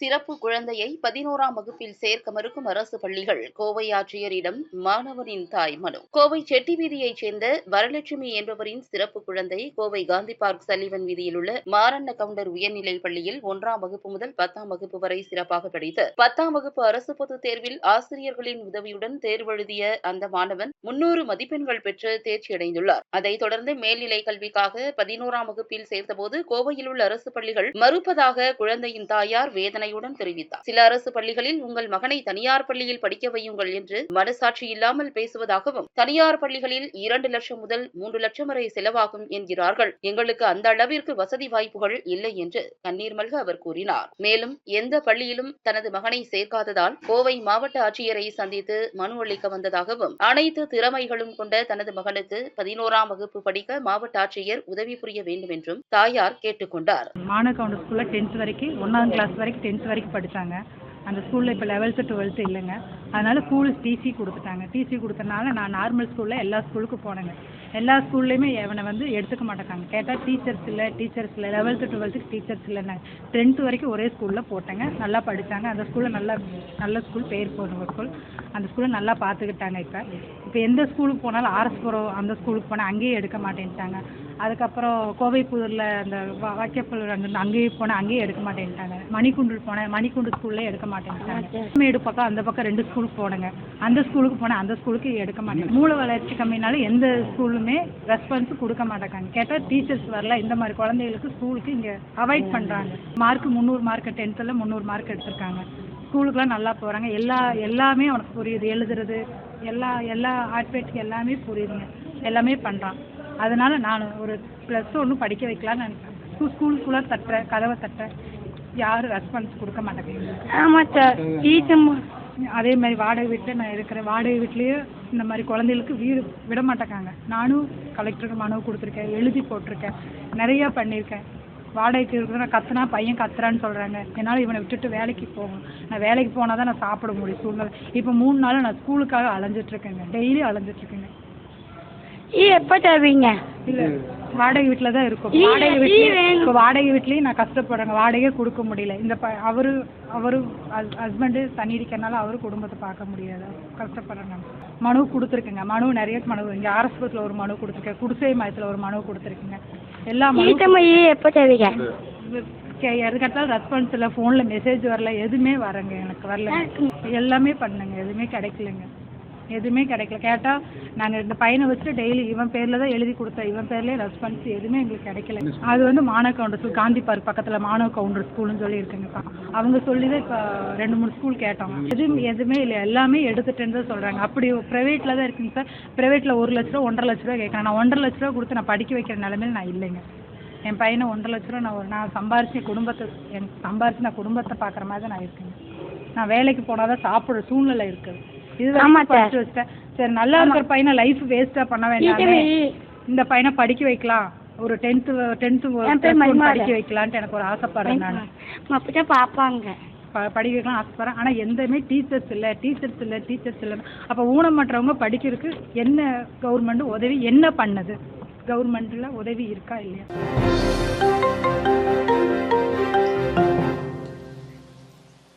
சிறப்பு குழந்தையை 11ஆம் வகுப்பில் சேர்க்க மறுக்கும் அரசு பள்ளிகள். கோவை ஆட்சியரிடம் மாணவனின் தாய் மனு. கோவை செட்டி வீதியைச் சேர்ந்த வரலட்சுமி என்பவரின் சிறப்பு குழந்தை கோவை காந்தி பார்க் சல்லிவன் வீதியில் உள்ள மாரண்ண கவுண்டர் உயர்நிலைப் பள்ளியில் 1ஆம் வகுப்பு முதல் 10ஆம் வகுப்பு வரை சிறப்பாக படித்து 10ஆம் வகுப்பு அரசு பொதுத் தேர்வில் ஆசிரியர்களின் உதவியுடன் தேர்வெழுதிய அந்த மாணவன் 300 மதிப்பெண்கள் பெற்று தேர்ச்சியடைந்துள்ளார். அதைத் தொடர்ந்து மேல்நிலை கல்விக்காக 11ஆம் வகுப்பில் சேர்த்தபோது கோவையில் உள்ள அரசு பள்ளிகள் மறுப்பதாக குழந்தையின் தாயார் வேதனையுடன் தெரிவித்தார். சில அரசு பள்ளிகளில் உங்கள் மகனை தனியார் பள்ளியில் படிக்க வையுங்கள் என்று மனசாட்சி இல்லாமல் பேசுவதாகவும், தனியார் பள்ளிகளில் 2 லட்சம் முதல் 3 லட்சம் வரை செலவாகும் என்கிறார்கள். எங்களுக்கு அந்த அளவிற்கு வசதி வாய்ப்புகள் இல்லை என்று கண்ணீர் மல்க அவர் கூறினார். மேலும் எந்த பள்ளியிலும் தனது மகனை சேர்க்காததால் கோவை மாவட்ட ஆட்சியரை சந்தித்து மனு அளிக்க வந்ததாகவும், அனைத்து திறமைகளும் கொண்ட தனது மகனுக்கு 11ஆம் வகுப்பு படிக்க மாவட்ட ஆட்சியர் உதவி புரிய வேண்டும் என்றும் தாயார் கேட்டுக் கொண்டார். மானகவுண்டர் ஸ்கூல்ல 10th வரைக்கும் 1ஆம் கிளாஸ் வரைக்கும் 10th வரைக்கும் படித்தாங்க. அந்த ஸ்கூலில் இப்போ 11th 12th இல்லைங்க. அதனால் ஸ்கூலு டிசி கொடுத்துட்டாங்க. டிசி கொடுத்தனால நான் நார்மல் ஸ்கூலில் எல்லா ஸ்கூலுக்கும் போனேங்க. எல்லா ஸ்கூல்லையுமே இவனை எடுத்துக்க மாட்டேங்காங்க. கேட்டால் டீச்சர்ஸ் இல்லை 11th 12th டீச்சர்ஸ் இல்லைன்னாங்க. 10th வரைக்கும் ஒரே ஸ்கூலில் போட்டேங்க. நல்லா படித்தாங்க. அந்த ஸ்கூலில் நல்ல ஸ்கூல், பேர் போன ஸ்கூல். அந்த ஸ்கூலை நல்லா பார்த்துக்கிட்டாங்க. இப்போ எந்த ஸ்கூலுக்கு போனாலும் ஆர்எஸ்புரம் அந்த ஸ்கூலுக்கு போனால் அங்கேயே எடுக்க மாட்டேன்ட்டாங்க. அதுக்கப்புறம் கோவைப்புதூரில் அந்த வாக்கியப்பல் அங்கேயும் போனால் அங்கேயும் எடுக்க மாட்டேன்ட்டாங்க. மணிக்குண்டில் போனேன், மணிக்குண்டு ஸ்கூல்லே எடுக்க மாட்டேன்ட்டாங்க. மேடு பக்கம் அந்த பக்கம் 2 ஸ்கூலுக்கு போனேங்க. அந்த ஸ்கூலுக்கு போனேன், அந்த ஸ்கூலுக்கு எடுக்க மாட்டேங்க. மூளை வளர்ச்சி கம்மினாலும் எந்த ஸ்கூலுமே ரெஸ்பான்ஸ் கொடுக்க மாட்டேங்காங்க. கேட்டால் டீச்சர்ஸ் வரல. இந்த மாதிரி குழந்தைகளுக்கு ஸ்கூலுக்கு இங்கே அவாய்ட் பண்ணுறாங்க. மார்க் 300 மார்க் 10th 300 மார்க் எடுத்திருக்காங்க. ஸ்கூலுக்குலாம் நல்லா போகிறாங்க. எல்லாமே அவனுக்கு புரியுது. எழுதுறது எல்லா ஆல்பபெட்ஸ் எல்லாமே புரியுதுங்க. எல்லாமே பண்ணுறான். அதனால் நான் ஒரு +1 படிக்க வைக்கலான்னு நினைக்கிறேன். ஸ்கூலுக்குள்ளே தட்டுறேன், கதவை தட்டுறேன், யாரும் ரெஸ்பான்ஸ் கொடுக்க மாட்டேங்கிறீங்க. ஆமாம் சார். டீச்சர் அதே மாதிரி வாடகை வீட்டில் நான் இருக்கிறேன். வாடகை வீட்லேயே இந்த மாதிரி குழந்தைகளுக்கு வீடு விட மாட்டேங்காங்க. நானும் கலெக்டருக்கு மனு கொடுத்துருக்கேன், எழுதி போட்டிருக்கேன், நிறையா பண்ணியிருக்கேன். வாடகைக்கு இருக்கிற கத்துனா பையன் கத்துறான்னு சொல்கிறாங்க. என்னால் இவனை விட்டுட்டு வேலைக்கு போகணும். நான் வேலைக்கு போனால் தான் நான் சாப்பிட முடியும் சூழ்நிலை. இப்போ 3 நாள் நான் ஸ்கூலுக்காக அலைஞ்சிட்ருக்கேங்க. டெய்லி அலைஞ்சிட்ருக்கேங்க. எப்போ தருவீங்க? இல்லை, வாடகை வீட்டில் தான் இருக்கும். வாடகை வீட்லேயும் நான் கஷ்டப்படுறேங்க. வாடகையே கொடுக்க முடியல. இந்த அவரு ஹஸ்பண்டு தண்ணீடிக்கிறனால அவரு குடும்பத்தை பார்க்க முடியாது. கஷ்டப்படுறேங்க. மனு கொடுத்துருக்குங்க. மனு நிறைய மனு இங்கே ஆர்எஸ்புரத்தில் ஒரு மனு கொடுத்துருக்கேன். குடிசை மையத்தில் ஒரு மனு கொடுத்துருக்குங்க. எல்லா எப்போ தருவீங்க? எதுக்கட்டாலும் ரெஸ்பான்ஸ் இல்லை. ஃபோனில் மெசேஜ் வரல, எதுவுமே வரங்க. எனக்கு வரல. எல்லாமே பண்ணுங்க, எதுவுமே கிடைக்கலங்க. எதுவுமே கிடைக்கல. கேட்டால் நாங்கள் இந்த பையனை வச்சுட்டு டெய்லி இவன் பேரில் தான் எழுதி கொடுத்தேன். இவன் பேர்லேயே ரெஸ்பான்ஸ் எதுவுமே எங்களுக்கு கிடைக்கல. அது மாணவ கவுண்டர் ஸ்கூல், காந்தி பார்க் பக்கத்தில் மாணவ கவுண்டர் ஸ்கூல்னு சொல்லி இருக்குங்கப்பா. அவங்க சொல்லி தான் இப்போ 2-3 ஸ்கூல் கேட்டோம். எதுவுமே இல்லை. எல்லாமே எடுத்துட்டேன்னு தான் சொல்கிறாங்க. அப்படி ப்ரைவேட்டில் தான் இருக்குங்க சார். ப்ரைவேட்டில் 1 லட்ச ரூபா 1.5 லட்ச ரூபா கேட்குறேன். நான் 1.5 லட்ச ரூபா கொடுத்து நான் படிக்க வைக்கிற நிலைமையில் நான் இல்லைங்க. என் பையனை 1.5 லட்ச ரூபா நான் சம்பாரிச்சு நான் குடும்பத்தை பார்க்குற மாதிரி தான் நான் இருக்கேங்க. நான் வேலைக்கு போனால் தான் சாப்பிட்ற சூழ்நிலை இருக்குது. படிச்சு வச்சிட்டேன். சரி, நல்லா இருக்கிற பையனை லைஃப் வேஸ்டா பண்ண வேண்டாம். இந்த பையனை படிக்க வைக்கலாம், ஒரு 10th படிக்க வைக்கலான்ட்டு எனக்கு ஒரு ஆசைப்படுறேன். நான் பார்ப்பாங்க படிக்க வைக்கலாம் ஆசைப்படுறேன். ஆனால் எந்தமே டீச்சர்ஸ் இல்லை. அப்போ ஊனமற்றவங்க படிக்கிறதுக்கு என்ன கவர்மெண்ட் உதவி என்ன பண்ணுது? கவர்மெண்ட்டில் உதவி இருக்கா இல்லையா?